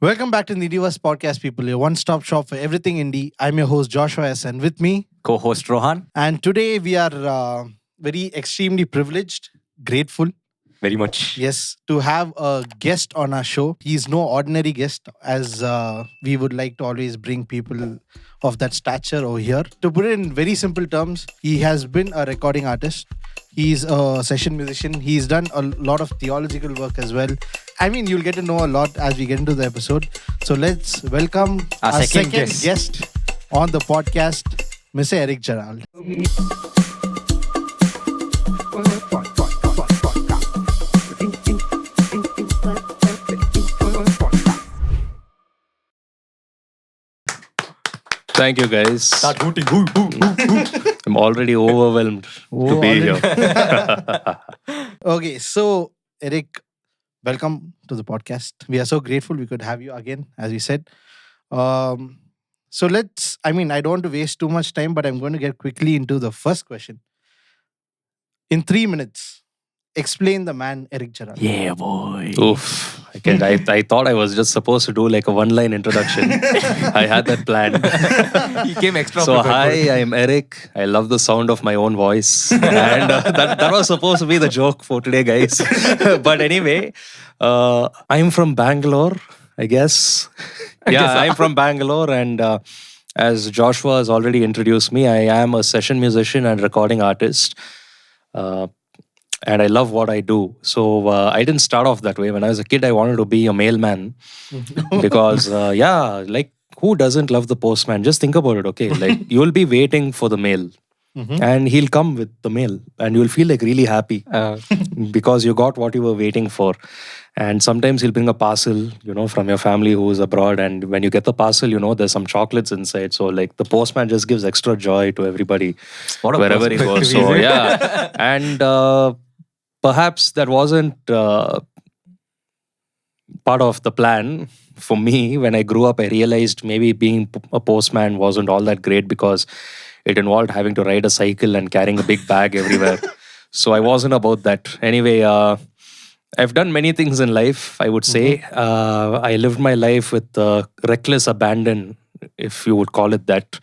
Welcome back to the Indieverse Podcast, people. Your one-stop shop for everything indie. I'm your host Joshua S. and with me, Co-host Rohan. and today we are very extremely privileged, grateful, Very much. yes, to have a guest on our show. He's no ordinary guest, as we would like to always bring people of that stature over here. To put it in very simple terms, he has been a recording artist. He's a session musician. He's done a lot of theological work as well. I mean, you'll get to know a lot as we get into the episode. So let's welcome Our our second second guest. guest on the podcast, Mr. Eric Gerald. Thank you, guys. Start hooting. Hoo, hoo, hoo, hoo. I'm already overwhelmed to be here. Okay, so Eric, welcome to the podcast. We are so grateful we could have you again, as we said. So I don't want to waste too much time, but I'm going to get quickly into the first question. In 3 minutes, explain the man Eric Gerald. Yeah, boy. Oof. I thought I was just supposed to do like a one-line introduction. I had that plan. He came extra So, prepared. hi, I'm Eric. I love the sound of my own voice. And that was supposed to be the joke for today, guys. But anyway, I'm from Bangalore, I guess. I'm from Bangalore. And as Joshua has already introduced me, I am a session musician and recording artist. And I love what I do. So I didn't start off that way. When I was a kid, I wanted to be a mailman because, like who doesn't love the postman? Just think about it, okay? Like you'll be waiting for the mail and he'll come with the mail and you'll feel like really happy because you got what you were waiting for. And sometimes he'll bring a parcel, from your family who's abroad. And when you get the parcel, there's some chocolates inside. So like the postman just gives extra joy to everybody What a wherever he perspective, goes. So isn't it? yeah. And perhaps that wasn't part of the plan for me. When I grew up, I realized maybe being a postman wasn't all that great because it involved having to ride a cycle and carrying a big bag everywhere. So I wasn't about that. Anyway, I've done many things in life, I would say. I lived my life with reckless abandon, if you would call it that.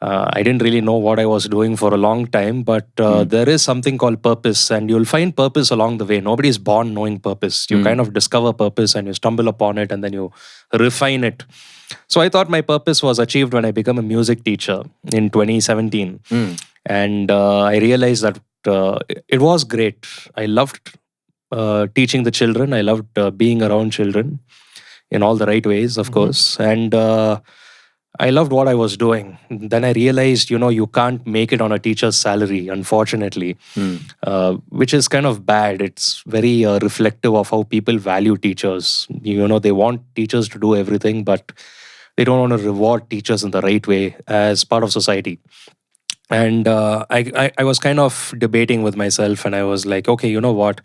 I didn't really know what I was doing for a long time, but there is something called purpose, and you'll find purpose along the way. Nobody is born knowing purpose. You kind of discover purpose and you stumble upon it and then you refine it. So I thought my purpose was achieved when I became a music teacher in 2017. And I realized that it was great. I loved teaching the children. I loved being around children in all the right ways, of course. And I loved what I was doing. Then I realized, you can't make it on a teacher's salary, unfortunately, which is kind of bad. It's very reflective of how people value teachers. They want teachers to do everything, but they don't want to reward teachers in the right way as part of society. And I was kind of debating with myself and I was like, okay, you know what?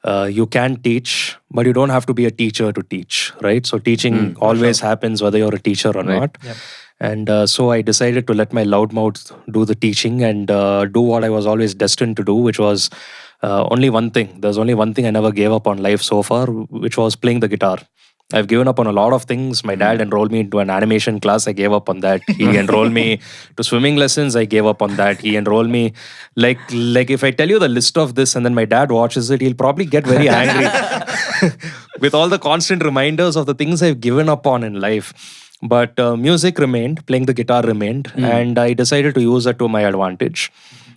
You can teach, but you don't have to be a teacher to teach, right? So teaching always happens whether you're a teacher or not. Yep. And so I decided to let my loud mouth do the teaching and do what I was always destined to do, which was only one thing. There's only one thing I never gave up on life so far, which was playing the guitar. I've given up on a lot of things. My dad enrolled me into an animation class. I gave up on that. He enrolled me to swimming lessons. I gave up on that. He enrolled me. Like if I tell you the list of this and then my dad watches it, he'll probably get very angry with all the constant reminders of the things I've given up on in life. But music remained, playing the guitar remained, and I decided to use that to my advantage.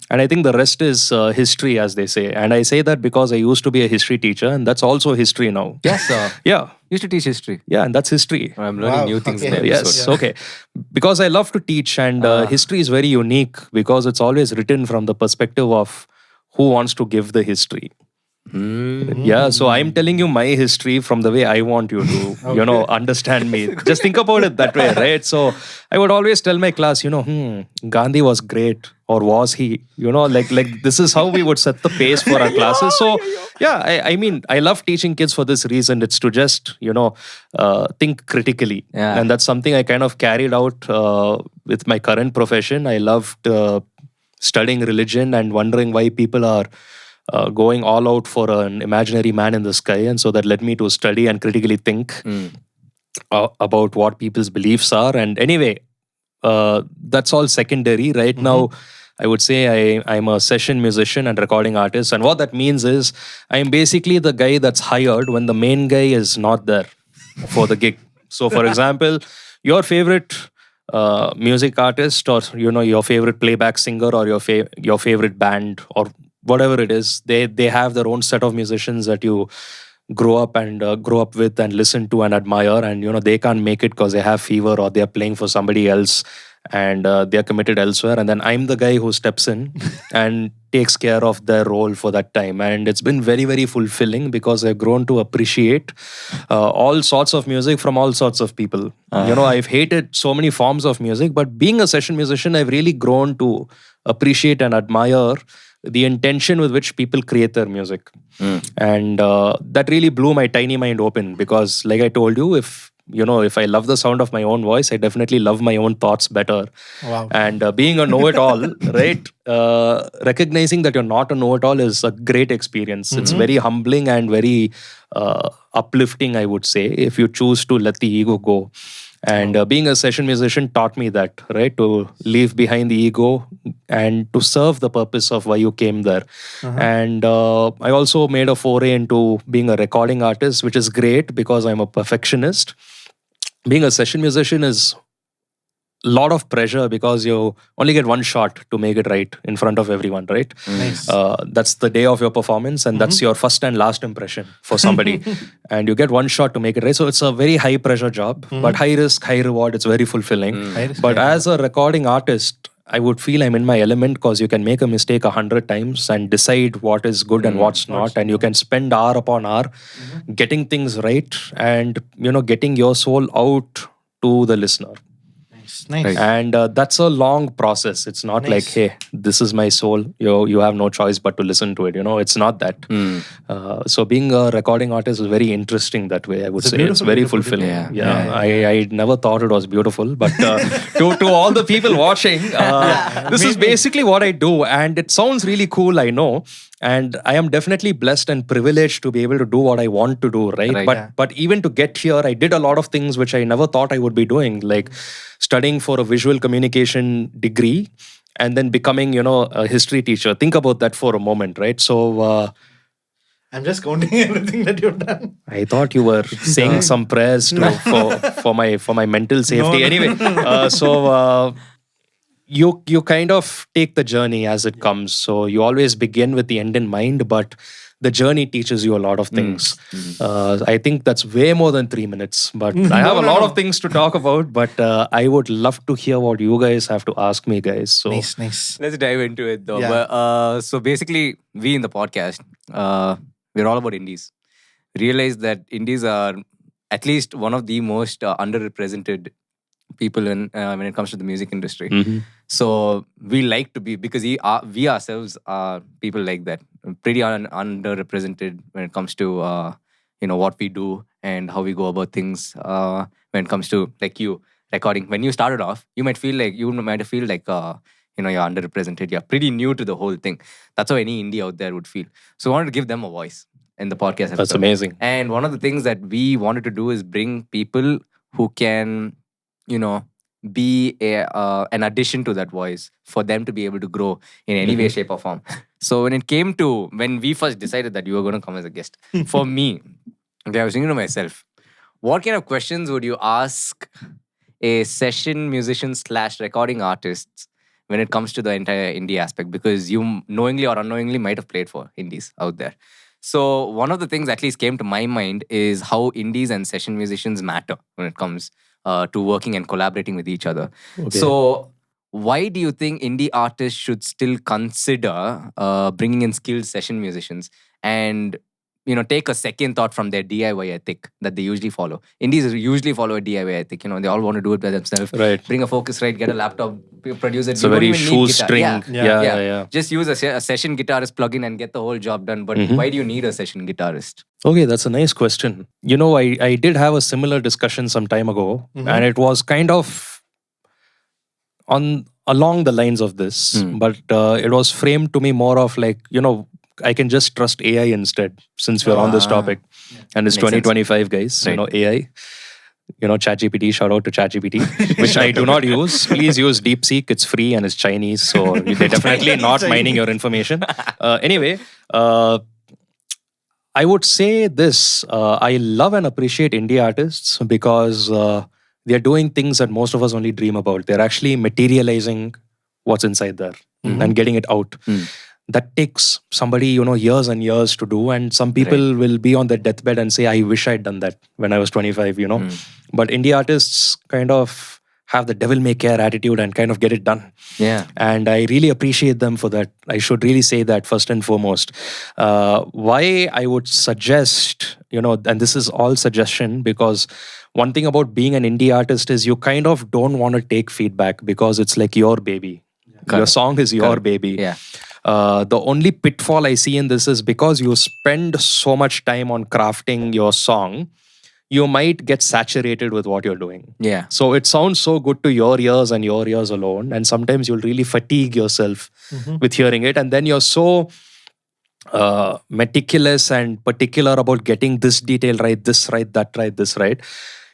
And I think the rest is history, as they say. And I say that because I used to be a history teacher, and that's also history now. Yes, sir. Yeah. Used to teach history. Yeah, and that's history. I'm learning Wow, new things okay. in the Yes, episode. okay. Because I love to teach, and history is very unique because it's always written from the perspective of who wants to give the history. Yeah, so I'm telling you my history from the way I want you to, understand me. Just think about it that way, right? So I would always tell my class, Gandhi was great, or was he? Like this is how we would set the pace for our classes. So yeah, I mean, I love teaching kids for this reason. It's to just, think critically. Yeah. And that's something I kind of carried out with my current profession. I loved studying religion and wondering why people are going all out for an imaginary man in the sky. And so that led me to study and critically think. about what people's beliefs are. And anyway, that's all secondary. Right now, I would say I'm a session musician and recording artist. And what that means is I'm basically the guy that's hired when the main guy is not there for the gig. So, for example, your favorite music artist, or your favorite playback singer, or your favorite band, or whatever it is, they have their own set of musicians that you grow up with and listen to and admire, and they can't make it because they have fever or they're playing for somebody else, and they're committed elsewhere, and then I'm the guy who steps in and takes care of their role for that time. And it's been very, very fulfilling because I've grown to appreciate all sorts of music from all sorts of people. I've hated so many forms of music, but being a session musician, I've really grown to appreciate and admire the intention with which people create their music. And that really blew my tiny mind open, because like I told you, if I love the sound of my own voice, I definitely love my own thoughts better. Wow. And being a know-it-all, right? Recognizing that you're not a know-it-all is a great experience. It's very humbling and very uplifting, I would say, if you choose to let the ego go. And being a session musician taught me that, right? To leave behind the ego and to serve the purpose of why you came there. And I also made a foray into being a recording artist, which is great because I'm a perfectionist. Being a session musician is a lot of pressure because you only get one shot to make it right in front of everyone, right? Nice. That's the day of your performance, and that's your first and last impression for somebody. And you get one shot to make it right. So it's a very high pressure job, but high risk, high reward. It's very fulfilling. High risk, But high as a recording artist, I would feel I'm in my element because you can make a mistake 100 times and decide what is good and what's not. And you can spend hour upon hour getting things right and, getting your soul out to the listener. Nice. And that's a long process. It's not like, hey, this is my soul. You have no choice but to listen to it. It's not that. So being a recording artist is very interesting that way, I would say. It's very fulfilling. Yeah. I never thought it was beautiful. But to all the people watching, this is basically what I do. And it sounds really cool, I know. And I am definitely blessed and privileged to be able to do what I want to do, right? But even to get here, I did a lot of things which I never thought I would be doing, like studying for a visual communication degree and then becoming, a history teacher. Think about that for a moment, right? So I'm just counting everything that you've done. I thought you were saying some prayers for my mental safety. Anyway, you kind of take the journey as it comes. So you always begin with the end in mind, but the journey teaches you a lot of things. I think that's way more than 3 minutes, but I have a lot of things to talk about, but I would love to hear what you guys have to ask me, guys. So Nice. Let's dive into it though. Yeah. But, so basically, we in the podcast, we're all about indies. Realize that indies are at least one of the most underrepresented people when it comes to the music industry. So we like to be, because we ourselves are people like that, pretty underrepresented when it comes to what we do and how we go about things. When it comes to like you recording, when you started off, you might feel like you're underrepresented. You're pretty new to the whole thing. That's how any indie out there would feel. So we wanted to give them a voice in the podcast episode. That's amazing. And one of the things that we wanted to do is bring people who can, be an addition to that voice for them to be able to grow in any way, shape or form. So when we first decided that you were going to come as a guest, for me, I was thinking to myself, what kind of questions would you ask a session musician / recording artist when it comes to the entire indie aspect? Because you knowingly or unknowingly might have played for indies out there. So one of the things at least came to my mind is how indies and session musicians matter when it comes to working and collaborating with each other. Okay. So why do you think indie artists should still consider bringing in skilled session musicians and take a second thought from their DIY ethic that they usually follow? Indies usually follow a DIY ethic. They all want to do it by themselves. Right. Bring a Focusrite, get a laptop, produce it. It's a very shoestring. Yeah. Just use a session guitarist plugin and get the whole job done. But why do you need a session guitarist? Okay, that's a nice question. I did have a similar discussion some time ago, and it was kind of along the lines of this, but it was framed to me more of like, I can just trust AI instead, since we're on this topic. And it's 2025, guys, AI. ChatGPT. Shout out to ChatGPT, which I do not use. Please use DeepSeek. It's free and it's Chinese, so they're definitely not mining your information. Anyway, I would say this. I love and appreciate indie artists because they're doing things that most of us only dream about. They're actually materializing what's inside there and getting it out. That takes somebody, years and years to do. And some people will be on their deathbed and say, I wish I'd done that when I was 25, But indie artists kind of have the devil may care attitude and kind of get it done. Yeah. And I really appreciate them for that. I should really say that first and foremost. Why I would suggest, and this is all suggestion, because one thing about being an indie artist is you kind of don't want to take feedback because it's like your baby. Your song is your baby. Yeah. The only pitfall I see in this is because you spend so much time on crafting your song, you might get saturated with what you're doing. Yeah. So it sounds so good to your ears and your ears alone. And sometimes you'll really fatigue yourself with hearing it. And then you're so meticulous and particular about getting this detail right, this right, that right, this right.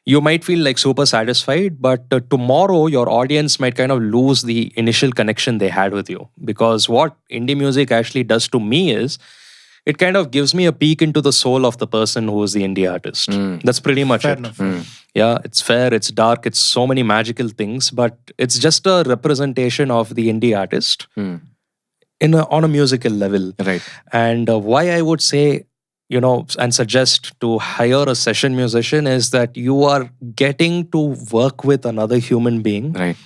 You might feel like super satisfied, but tomorrow your audience might kind of lose the initial connection they had with you. Because what indie music actually does to me is, it kind of gives me a peek into the soul of the person who is the indie artist. That's pretty much Fair it. enough. Yeah, it's fair, it's dark, it's so many magical things, but it's just a representation of the indie artist on a musical level. Right. And why I would say, and suggest to hire a session musician is that you are getting to work with another human being. Right.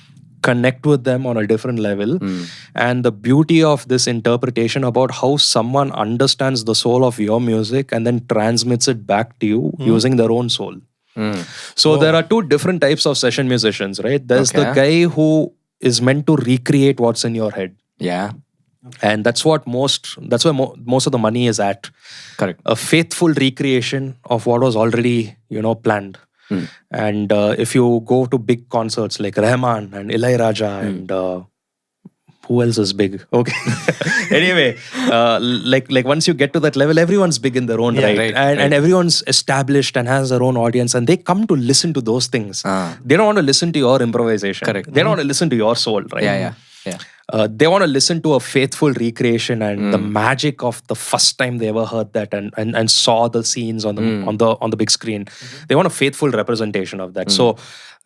Connect with them on a different level. And the beauty of this interpretation about how someone understands the soul of your music and then transmits it back to you using their own soul. So there are two different types of session musicians, right? There's the guy who is meant to recreate what's in your head. Yeah. And that's where most of the money is at. Correct. A faithful recreation of what was already, planned. And if you go to big concerts like Rahman and Ilaiyaraaja and who else is big? Okay. Anyway, like once you get to that level, everyone's big in their own right. And everyone's established and has their own audience, and they come to listen to those things. They don't want to listen to your improvisation. Correct. They don't want to listen to your soul, right? Yeah. They want to listen to a faithful recreation and the magic of the first time they ever heard that and saw the scenes on the big screen. They want a faithful representation of that. So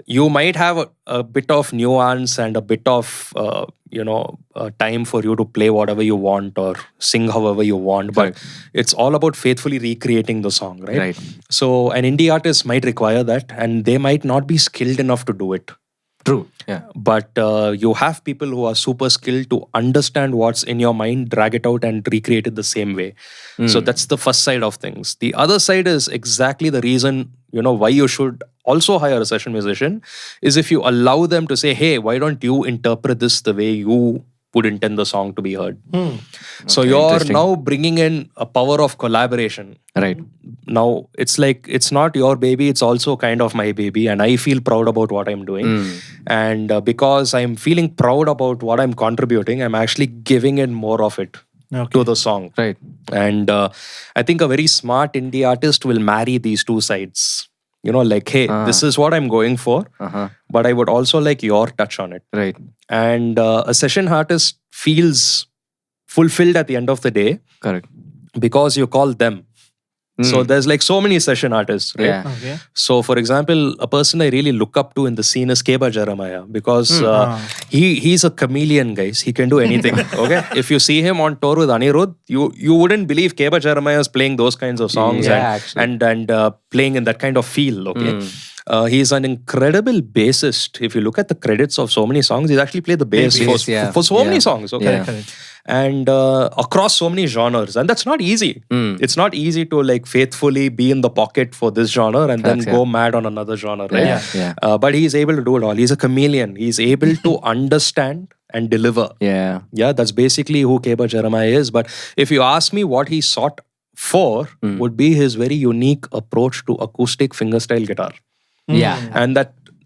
you might have a bit of nuance and a bit of time for you to play whatever you want or sing however you want, but it's all about faithfully recreating the song, right? So an indie artist might require that, and they might not be skilled enough to do it. True. Yeah. But you have people who are super skilled to understand what's in your mind, drag it out and recreate it the same way. So that's the first side of things. The other side is exactly the reason, why you should also hire a session musician is if you allow them to say, hey, why don't you interpret this the way you would intend the song to be heard. So you're now bringing in a power of collaboration. Right. Now it's like, it's not your baby, it's also kind of my baby, and I feel proud about what I'm doing. And because I'm feeling proud about what I'm contributing, I'm actually giving in more of it to the song. Right. And I think a very smart indie artist will marry these two sides. Like, hey, this is what I'm going for, but I would also like your touch on it. Right. And a session artist feels fulfilled at the end of the day. Correct. Because you call them. So there's like so many session artists, right? Yeah. Okay. So for example, a person I really look up to in the scene is Keba Jeremiah, because he's a chameleon, guys. He can do anything. Okay. If you see him on tour with Anirudh, you wouldn't believe Keba Jeremiah is playing those kinds of songs and playing in that kind of feel. Okay. He's an incredible bassist. If you look at the credits of so many songs, he's actually played the bass for so many songs. Okay. Yeah. And across so many genres, and that's not easy. It's not easy to like faithfully be in the pocket for this genre and then go mad on another genre, right? But he's able to do it all. He's a chameleon. He's able to understand and deliver. Yeah, that's basically who Keba Jeremiah is. But if you ask me what he sought for, would be his very unique approach to acoustic fingerstyle guitar.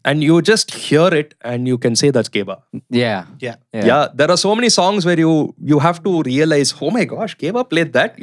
And you just hear it and you can say that's Keba. Yeah. There are so many songs where you have to realize, oh my gosh, Keba played that,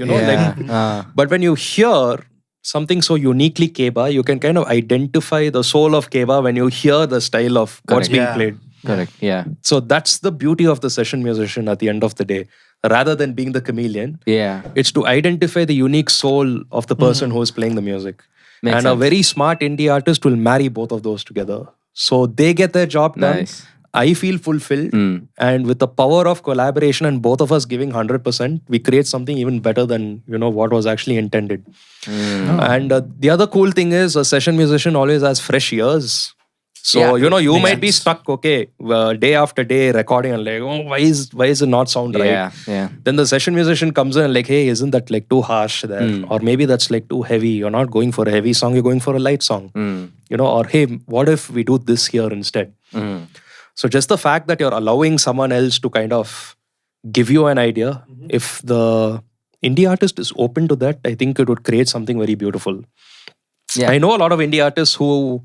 But when you hear, something so uniquely Keba. You can kind of identify the soul of Keba when you hear the style of what's Correct. being Yeah. played. Correct. Yeah. So that's the beauty of the session musician at the end of the day. Rather than being the chameleon, Yeah. it's to identify the unique soul of the person who is playing the music. Makes and a sense. very smart indie artist will marry both of those together. So they get their job done. Nice. I feel fulfilled. Mm. And with the power of collaboration and both of us giving 100%, we create something even better than what was actually intended. And the other cool thing is a session musician always has fresh ears. So Yeah, you makes might be sense. stuck, day after day recording and like, oh, why is it not sound right? Yeah. Yeah. Then the session musician comes in and like, hey, isn't that like too harsh there? Or maybe that's like too heavy. You're not going for a heavy song, you're going for a light song. Or hey, what if we do this here instead? So just the fact that you're allowing someone else to kind of give you an idea, if the indie artist is open to that, I think it would create something very beautiful. Yeah. I know a lot of indie artists who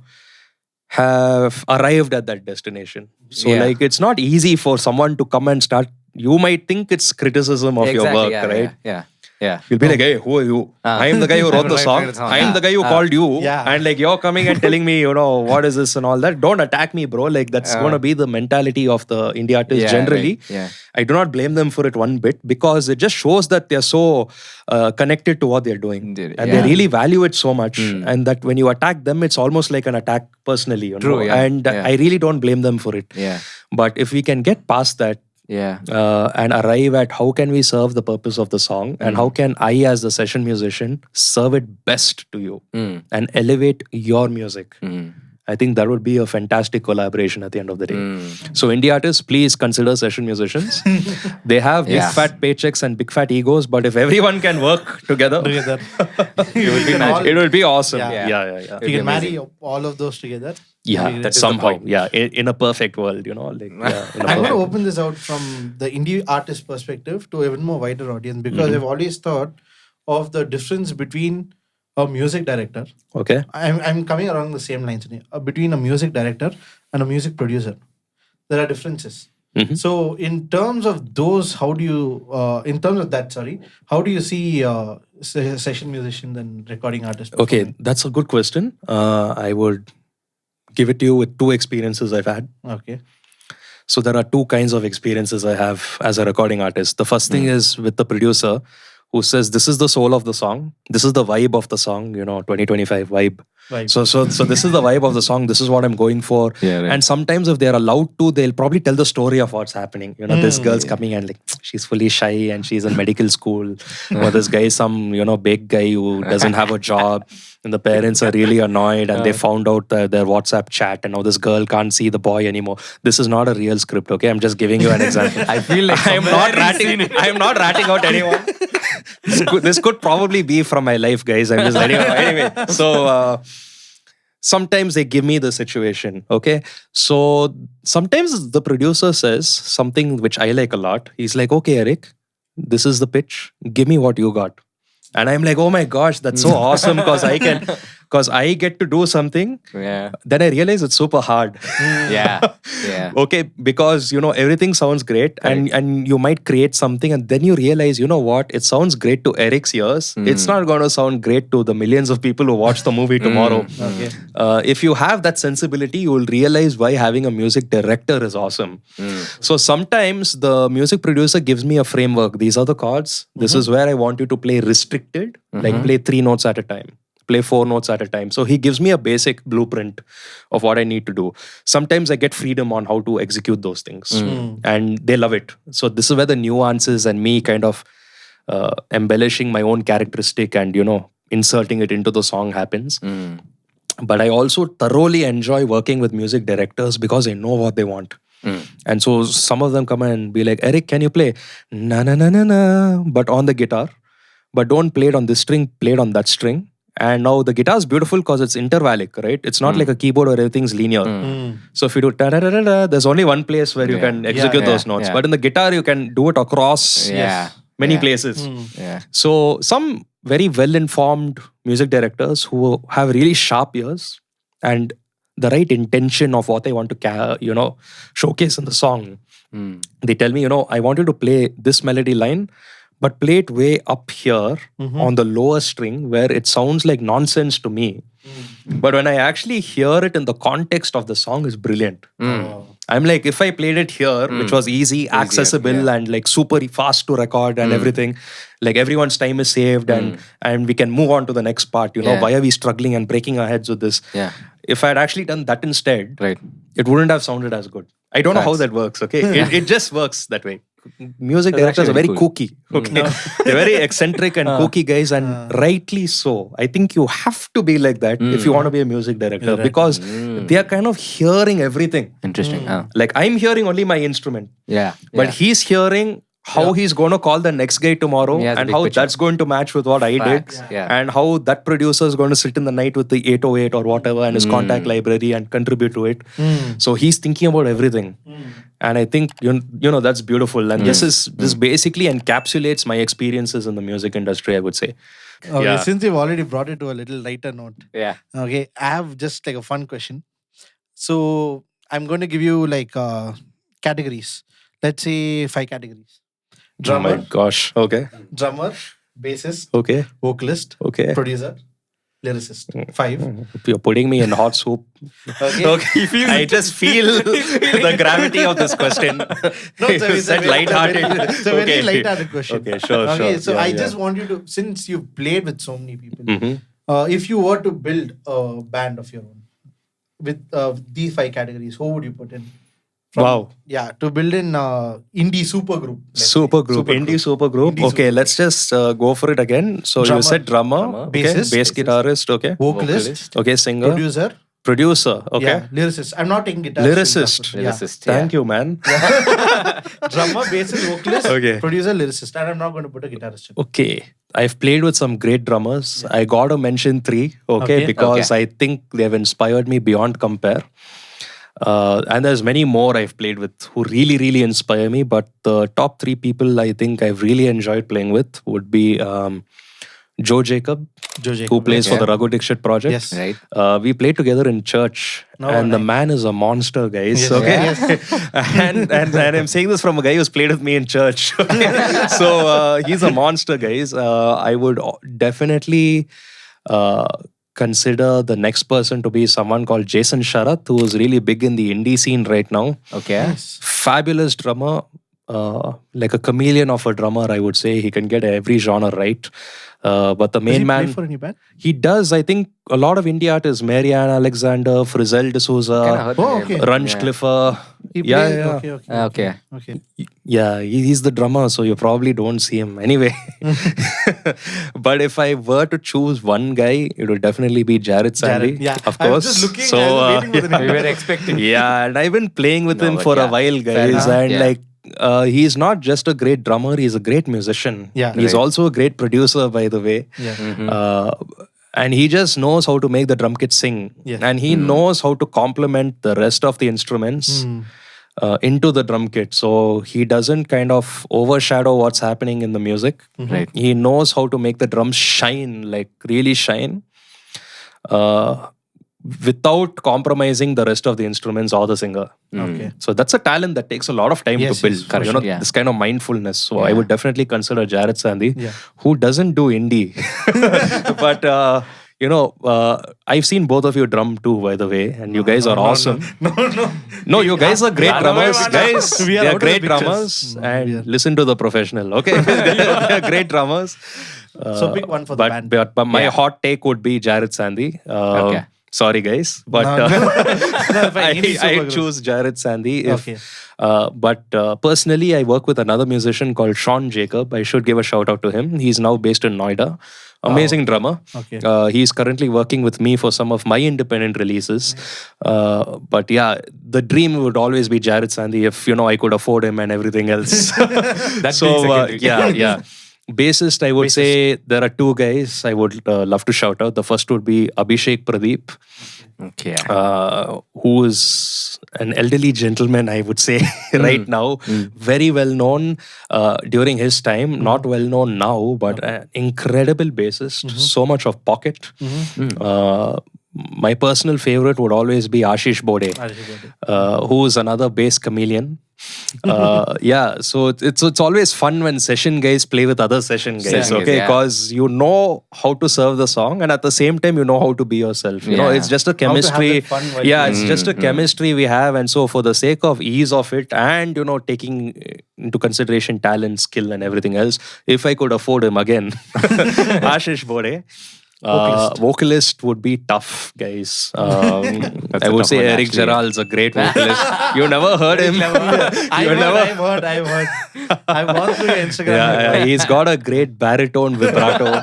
have arrived at that destination. So Yeah. like it's not easy for someone to come and start. You might think it's criticism of your work, yeah, right? Yeah. You'll be like, hey, who are you? I am the guy who wrote the Right, song. wrote the song. I am the guy who called you. Yeah. And like you're coming and telling me, what is this and all that. Don't attack me, bro. Like that's going to be the mentality of the indie artists Yeah, generally. right. Yeah. I do not blame them for it one bit because it just shows that they're so connected to what they're doing. Indeed, And yeah. they really value it so much. And that when you attack them, it's almost like an attack personally. True, yeah, And yeah. I really don't blame them for it. Yeah. But if we can get past that, Yeah. and arrive at how can we serve the purpose of the song and how can I as the session musician serve it best to you and elevate your music. I think that would be a fantastic collaboration at the end of the day. So indie artists, please consider session musicians. They have big Yeah. fat paychecks and big fat egos, but if everyone can work together, Together. It would be magic. it will be awesome. Yeah. Yeah. If be you can marry amazing. all of those together. Yeah, that'd be that's great. somehow. point. Yeah, in a perfect world, in a I'm going perfect- to open this out from the indie artist perspective to even more wider audience because I've always thought of the difference between a music director. Okay. I'm coming along the same lines between a music director and a music producer. There are differences. So in terms of those, how do you? In terms of that, how do you see session musicians and recording artists? Okay, that's a good question. I would give it to you with two experiences I've had. Okay. So there are two kinds of experiences I have as a recording artist. The first thing is with the producer who says, this is the soul of the song. This is the vibe of the song, 2025 vibe. Vibe. So this is the vibe of the song. This is what I'm going for. Yeah, right. And sometimes if they're allowed to, they'll probably tell the story of what's happening. This girl's coming and like, she's fully shy and she's in medical school. Or this guy is some, big guy who doesn't have a job. And the parents are really annoyed and they found out their WhatsApp chat and now this girl can't see the boy anymore. This is not a real script, okay? I'm just giving you an example. I feel like I am not ratting out anyone. This could probably be from my life, guys. I'm just letting you know. Anyway, so sometimes they give me the situation, okay? So sometimes the producer says something which I like a lot. He's like, okay, Eric, this is the pitch. Give me what you got. And I'm like, oh my gosh, that's so awesome because I get to do something. Yeah. Then I realize it's super hard. Yeah. Yeah. Okay, because everything sounds great and you might create something and then you realize, what, it sounds great to Eric's ears. It's not going to sound great to the millions of people who watch the movie tomorrow. Okay. If you have that sensibility, you will realize why having a music director is awesome. So sometimes the music producer gives me a framework. These are the chords. This is where I want you to play restricted, like play 3 notes at a time. Play 4 notes at a time. So he gives me a basic blueprint of what I need to do. Sometimes I get freedom on how to execute those things. And they love it. So this is where the nuances and me kind of embellishing my own characteristic and, inserting it into the song happens. But I also thoroughly enjoy working with music directors because I know what they want. And so some of them come and be like, Eric, can you play na na na na na, but on the guitar, but don't play it on this string, play it on that string. And now the guitar is beautiful because it's intervallic, right? It's not like a keyboard where everything's linear. So if you do da da da da da, there's only one place where you can execute those notes. yeah. But in the guitar, you can do it across Yeah. many Yeah. places. Yeah. So some very well-informed music directors who have really sharp ears and the right intention of what they want to, showcase in the song. They tell me, I want you to play this melody line, but play it way up here Mhm. on the lower string where it sounds like nonsense to me. But when I actually hear it in the context of the song, is brilliant. Oh. I'm like, if I played it here, which was easy, accessible, yeah. and like super fast to record and everything, like everyone's time is saved and we can move on to the next part. You know, Yeah. why are we struggling and breaking our heads with this? Yeah. If I had actually done that instead, Right. it wouldn't have sounded as good. I don't know how Facts. that works. Okay, it just works that way. Music That's directors are actually very very cool. kooky. Okay, they're very eccentric and kooky guys, and rightly so. I think you have to be like that if you want to be a music director because they are kind of hearing everything. Interesting. Like I'm hearing only my instrument, Yeah. but he's hearing how he's going to call the next guy tomorrow He has a and big how picture. that's going to match with what I Facts. did Yeah. and how that producer is going to sit in the night with the 808 or whatever and his contact library and contribute to it. So he's thinking about everything. And I think you know that's beautiful. And this basically encapsulates my experiences in the music industry, I would say. Okay, Yeah. since you've already brought it to a little lighter note, Yeah. okay, I have just like a fun question. So I'm going to give you like categories. Let's say 5 categories: Oh my drummer, gosh. Okay. drummer, bassist, Okay. vocalist, Okay. producer, lyricist. 5. You're putting me in hot soup. Okay. I just feel the gravity of this question. No, it's a, You it's a said very, light-hearted. it's a very Okay. light-hearted question. Okay, sure, Okay, sure. so Yeah, I yeah. just want you to, since you've played with so many people, Mhm. if you were to build a band of your own with these 5 categories, who would you put in? Wow. Yeah, to build in indie super group. let's say. Super group, indie super group. Indie Okay, super let's just go for it again. So Drummer. you said drummer, Drummer. okay, Bassist. bass guitarist, okay, Vocalist, okay, singer, producer, okay, yeah, lyricist. I'm not taking guitar. Lyricist. Yeah. Lyricist. Thank you, man. Drummer, bassist, vocalist, Okay. producer, lyricist. And I'm not going to put a guitarist. Okay, I've played with some great drummers. I gotta mention 3, okay, Okay. because Okay. I think they've inspired me beyond compare. And there's many more I've played with who really, really inspire me. But the top 3 people I think I've really enjoyed playing with would be Joe Jacob, Joe Jacob, who plays for okay. the Raghu Dixit project. Yes. Right. We played together in church, Oh, and the nice. man is a monster, guys. Yes. Okay, Yes. and I'm saying this from a guy who's played with me in church. So he's a monster, guys. I would definitely consider the next person to be someone called Jason Sharath, who is really big in the indie scene right now. Okay. Nice. Fabulous drummer, like a chameleon of a drummer, I would say. He can get every genre right. But the Does he main play man, for any band? he does. I think a lot of indie artists, Marianne Alexander, Frizzell Kinda D'Souza, heard the Oh, name. okay. Runch Yeah. Cliffer. He Yeah, plays? yeah. Okay, okay. Okay. Okay. Yeah, he's the drummer, so you probably don't see him. Anyway, but if I were to choose one guy, it would definitely be Jared Sandy, Jared, yeah. of I was course. just looking, so, I was waiting for the We name. were expecting. yeah, and I've been playing with No, him but for a yeah, while, fair guys, enough. and Yeah. like he's not just a great drummer; he's a great musician. Yeah. He's Right. also a great producer, by the way. Yeah. And he just knows how to make the drum kit sing, Yeah. and he knows how to complement the rest of the instruments into the drum kit. So he doesn't kind of overshadow what's happening in the music. Right. He knows how to make the drums shine, like really shine, without compromising the rest of the instruments or the singer. Okay. So that's a talent that takes a lot of time Yes, to build. yes, for You know, sure. Yeah. this kind of mindfulness. So I would definitely consider Jared Sandy, Yeah. who doesn't do indie. But I've seen both of you drum too, by the way, and you guys are awesome. No, you guys are great drummers, guys. We are They out are of the great pictures. drummers, We and are. listen to the professional. Okay, they are great drummers. So pick one for the band. But my hot take would be Jared Sandy. Okay. Sorry, guys, but No, no, fine. Indie super I group. choose Jared Sandy. If, Okay. but personally, I work with another musician called Sean Jacob. I should give a shout out to him. He's now based in Noida. Amazing drummer. Okay. He's currently working with me for some of my independent releases. But yeah, the dream would always be Jared Sandy if I could afford him and everything else. That's So being secondary. yeah. Bassist, I would say there are 2 guys I would love to shout out. The first would be Abhishek Pradeep, Okay. who is an elderly gentleman, I would say, right now. Very well known during his time, not well known now, but an incredible bassist, so much of pocket. My personal favorite would always be Ashish Bode, who is another bass chameleon. So it's always fun when session guys play with other session guys, Session guys, okay? yeah. Because you know how to serve the song, and at the same time you know how to be yourself. You know, Yeah. it's just a How to have chemistry. that fun while It's just a chemistry we have, and so for the sake of ease of it, and taking into consideration talent, skill, and everything else, if I could afford him again, Ashish Bode. Vocalist would be tough, guys. That's I a would tough say one, Eric actually. Gerald's a great vocalist. You never heard him? I've heard. I've gone through your Instagram. Yeah, he's got a great baritone vibrato.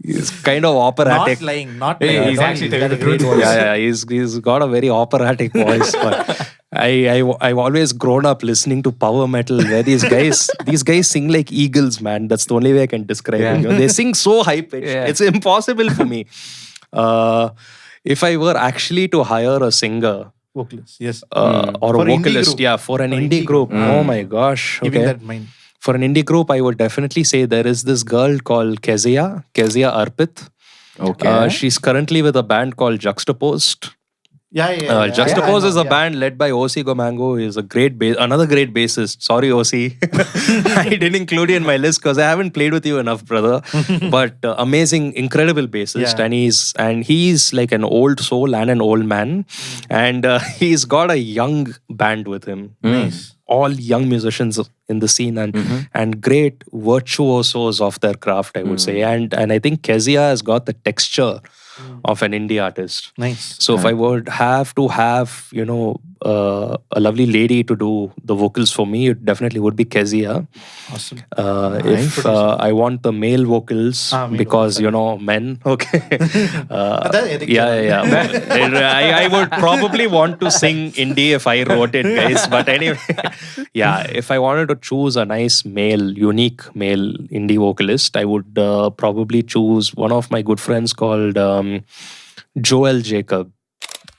He's kind of operatic. Not lying. Not Hey, lying. he's actually got telling a the great truth. voice. He's got a very operatic voice. But I've always grown up listening to power metal where these guys sing like eagles, man. That's the only way I can describe it. They sing so high pitched. Yeah. It's impossible for me. If I were actually to hire a singer Vocalist. Yes. or For a indie vocalist, group. for an For indie indie group, group. oh my gosh. Giving Okay. that mind. For an indie group, I would definitely say there is this girl called Kezia Arpit. Okay. She's currently with a band called Juxtaposed. Yeah. Juxtapose I is a know, band led by O.C. Gomango. He's a great another great bassist. Sorry, O.C. I didn't include you in my list because I haven't played with you enough, brother. But amazing, incredible bassist, Yeah. and he's like an old soul and an old man, and he's got a young band with him. Nice. All young musicians in the scene and great virtuosos of their craft, I would say. And I think Kezia has got the texture of an indie artist. Nice. So if I would have to have, a lovely lady to do the vocals for me, it definitely would be Kezia. Awesome. If I want the male vocals, male because men, okay. Eric Yeah. I would probably want to sing indie if I wrote it, guys. But anyway, if I wanted to choose a nice unique male indie vocalist, I would probably choose one of my good friends called Joel Jacob.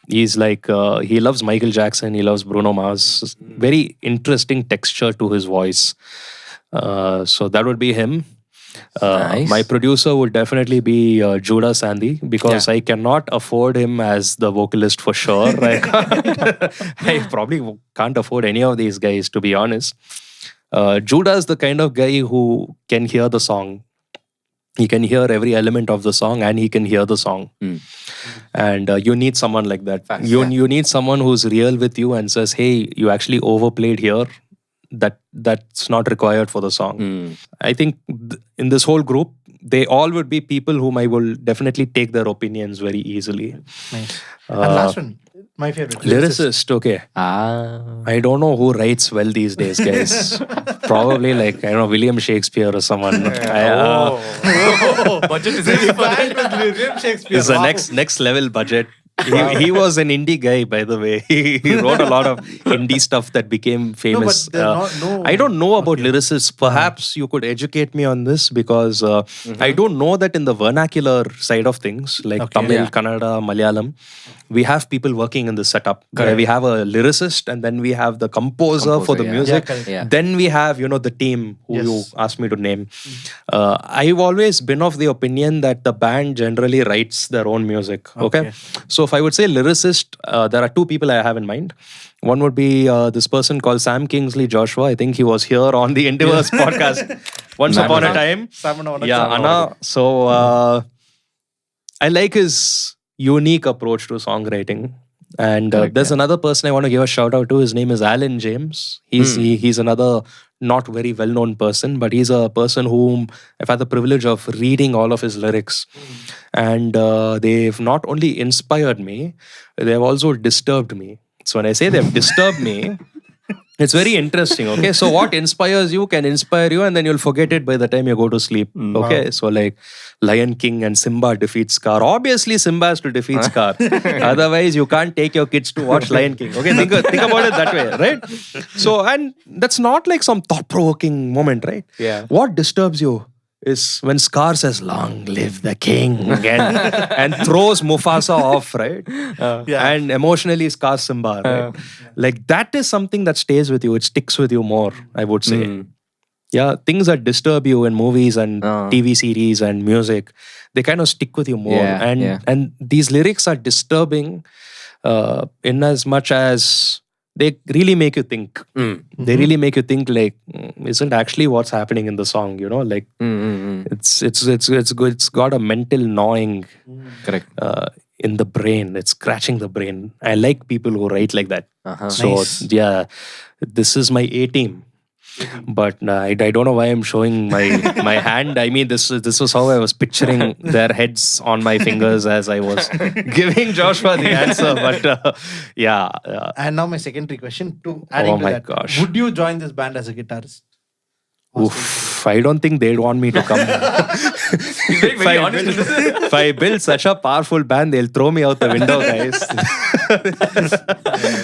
He's like, he loves Michael Jackson, he loves Bruno Mars. Very interesting texture to his voice. So that would be him. Nice. My producer would definitely be Judah Sandy because I cannot afford him as the vocalist for sure. I probably can't afford any of these guys, to be honest. Judah is the kind of guy who can hear the song. He can hear every element of the song and he can hear the song. And you need someone like that. Facts, You need someone who's real with you and says, hey, you actually overplayed here. That's not required for the song. I think in this whole group, they all would be people whom I will definitely take their opinions very easily. Nice. And last one, my favorite. Lyricist, okay. I don't know who writes well these days, guys. Probably like, I don't know, William Shakespeare or someone. Budget is really for that. William Shakespeare. It's the next level budget. He was an indie guy, by the way. He wrote a lot of indie stuff that became famous. I don't know about lyricists. Perhaps you could educate me on this because I don't know that in the vernacular side of things, like Tamil, Kannada, Malayalam, we have people working in the setup. Where we have a lyricist and then we have the composer for the music. Then we have, the team who you asked me to name. I've always been of the opinion that the band generally writes their own music. Okay. So if I would say lyricist, there are two people I have in mind. One would be this person called Sam Kingsley Joshua. I think he was here on the Indieverse podcast once upon a time. Anna. So I like his unique approach to songwriting. And there's another person I want to give a shout out to. His name is Alan James. He's another not very well-known person, but he's a person whom I've had the privilege of reading all of his lyrics. And they've not only inspired me, they've also disturbed me. So when I say they've disturbed me, it's very interesting, okay? So what inspires you can inspire you and then you'll forget it by the time you go to sleep, okay? Wow. So like Lion King and Simba defeat Scar. Obviously, Simba has to defeat Scar. Otherwise, you can't take your kids to watch Lion King, okay? Think about it that way, right? So, and that's not like some thought-provoking moment, right? Yeah. What disturbs you is when Scar says, "Long live the king," and throws Mufasa off, right? And emotionally scars Simba, right? Like that is something that stays with you. It sticks with you more, I would say. Yeah, things that disturb you in movies and TV series and music, they kind of stick with you more. And these lyrics are disturbing in as much as they really make you think. Mm. They really make you think like, isn't actually what's happening in the song, like it's good. It's got a mental gnawing Correct. in the brain. It's scratching the brain. I like people who write like that. Uh-huh. So Nice. yeah, this is my A team. But I don't know why I'm showing my hand. I mean, this was how I was picturing their heads on my fingers as I was giving Joshua the answer. But yeah, And now my secondary question to adding Oh to my that. gosh. Would you join this band as a guitarist? oof, I don't think they'd want me to come. If I build such a powerful band, they'll throw me out the window, guys.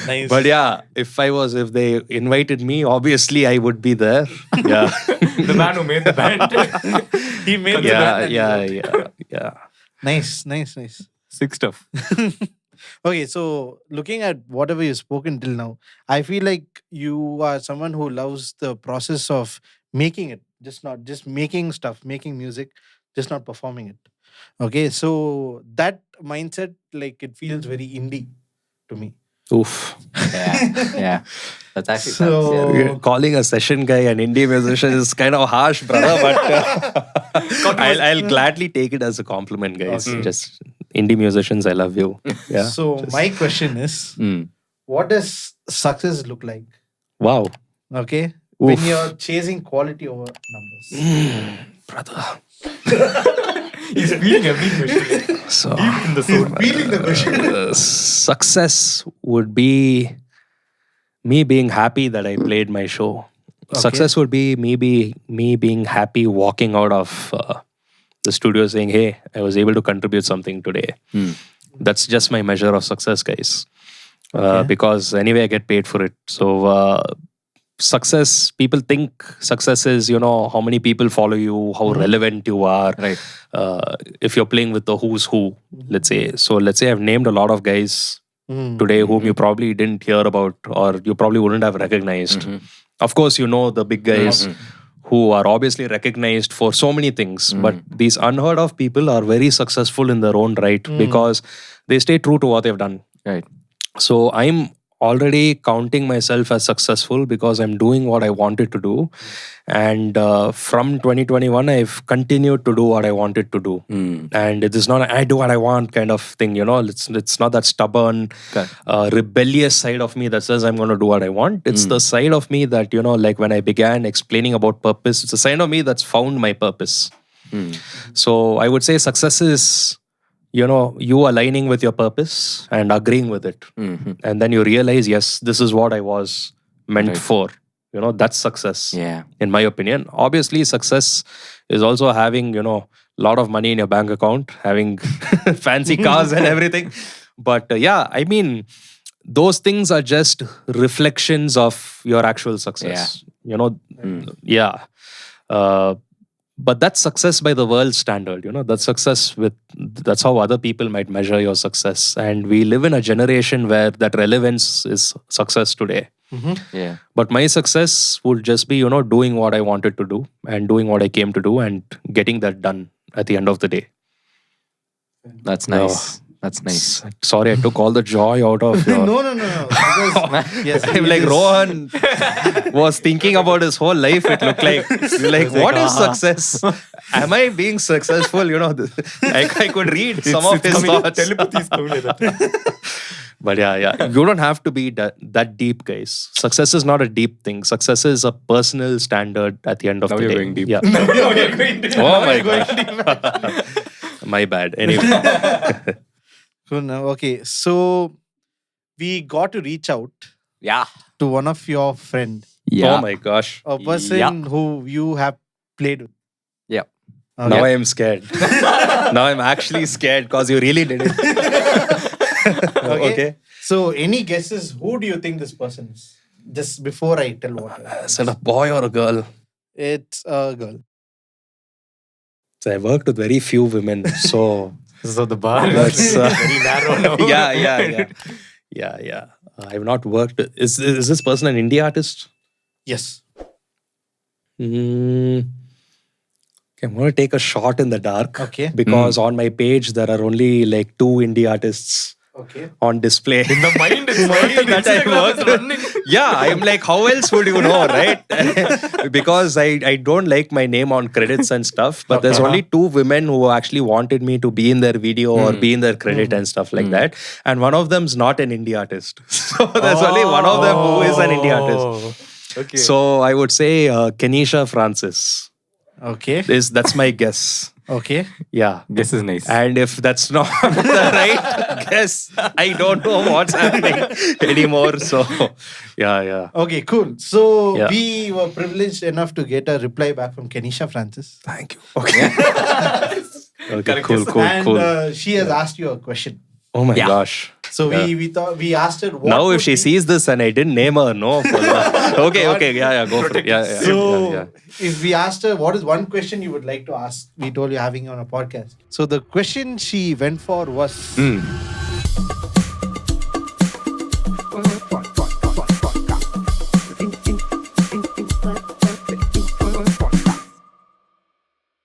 Nice. But yeah, if they invited me, obviously I would be there. Yeah, The man who made the band. He made the yeah, band. yeah. Nice. Sick stuff. Okay, so looking at whatever you've spoken till now, I feel like you are someone who loves the process of making it, not just making stuff, making music, just not performing it. Okay, so that mindset, like it feels very indie to me. Oof. Yeah. That's actually So- You're calling a session guy an indie musician is kind of harsh, brother. But I'll gladly take it as a compliment, guys. Okay. Just indie musicians, I love you. Yeah. So my question is, Mm. what does success look like? Wow, Okay, when Oof. you're chasing quality over numbers. brother. He's feeling every question. So In the soul. Feeling the question. success would be me being happy that I played my show. Okay. Success would be me being happy walking out of the studio saying, "Hey, I was able to contribute something today." Mm. That's just my measure of success, guys. Okay. Because anyway, I get paid for it. So success, people think success is how many people follow you, how relevant you are. Right. If you're playing with the who's who, let's say. So let's say I've named a lot of guys Mm. today whom you probably didn't hear about or you probably wouldn't have recognized. Of course, the big guys who are obviously recognized for so many things, but these unheard of people are very successful in their own right because they stay true to what they've done. Right. So I'm already counting myself as successful because I'm doing what I wanted to do. And from 2021, I've continued to do what I wanted to do. And it is not I do what I want kind of thing, It's not that stubborn, Correct. rebellious side of me that says I'm going to do what I want. It's the side of me that, like when I began explaining about purpose, it's a side of me that's found my purpose. So I would say success is you aligning with your purpose and agreeing with it. And then you realize, yes, this is what I was meant Right. for. That's success. Yeah. In my opinion. Obviously, success is also having, a lot of money in your bank account, having fancy cars and everything. But yeah, I mean, those things are just reflections of your actual success. Yeah. But that's success by the world standard, that's that's how other people might measure your success. And we live in a generation where that relevance is success today. Yeah. But my success would just be, doing what I wanted to do and doing what I came to do and getting that done at the end of the day. That's nice. That's nice. Sorry, I took all the joy out of your... No. Because, yes, I'm it like, is- Rohan was thinking about his whole life. It looked like, you're like, what is success? Am I being successful? I could read some of his thoughts. But yeah. You don't have to be that deep, guys. Success is not a deep thing. Success is a personal standard at the end of Now the you're day. going deep. Yeah. Oh my God. My bad. Anyway. So now, okay, so we got to reach out Yeah. to one of your friend, Yeah. Oh my gosh. a person Yeah. who you have played with. Yeah. Okay. Now I am scared. Now I'm actually scared because you really did it. Okay. So, any guesses? Who do you think this person is? Just before I tell what. Is it a boy or a girl? It's a girl. So I worked with very few women. So So the bar That's, is very narrow now. yeah. I've not worked. Is this person an indie artist? Yes. Okay, I'm going to take a shot in the dark. Okay. Because on my page, there are only like 2 indie artists Okay. on display. In the mind, it's working. That I Instagram is worked. running. Yeah, I'm like, how else would you know, right? Because I don't like my name on credits and stuff. But there's only 2 women who actually wanted me to be in their video or be in their credit and stuff like that. And one of them's not an indie artist. So there's only one of them who is an indie artist. Okay. So I would say Kenishaa Francis. Okay. That's my guess. Okay. Yeah. This is nice. And if that's not the right guess, I don't know what's happening anymore. So, yeah. Okay, cool. So Yeah. we were privileged enough to get a reply back from Kenishaa Francis. Thank you. Okay. Okay, Correct. cool. And she has asked you a question. Oh my Yeah. gosh. So we thought we asked her what Now, would if she be- sees this and I didn't name her, no. Okay. Yeah, go for it. Yeah. So if we asked her what is one question you would like to ask, we told you having on a podcast. So the question she went for was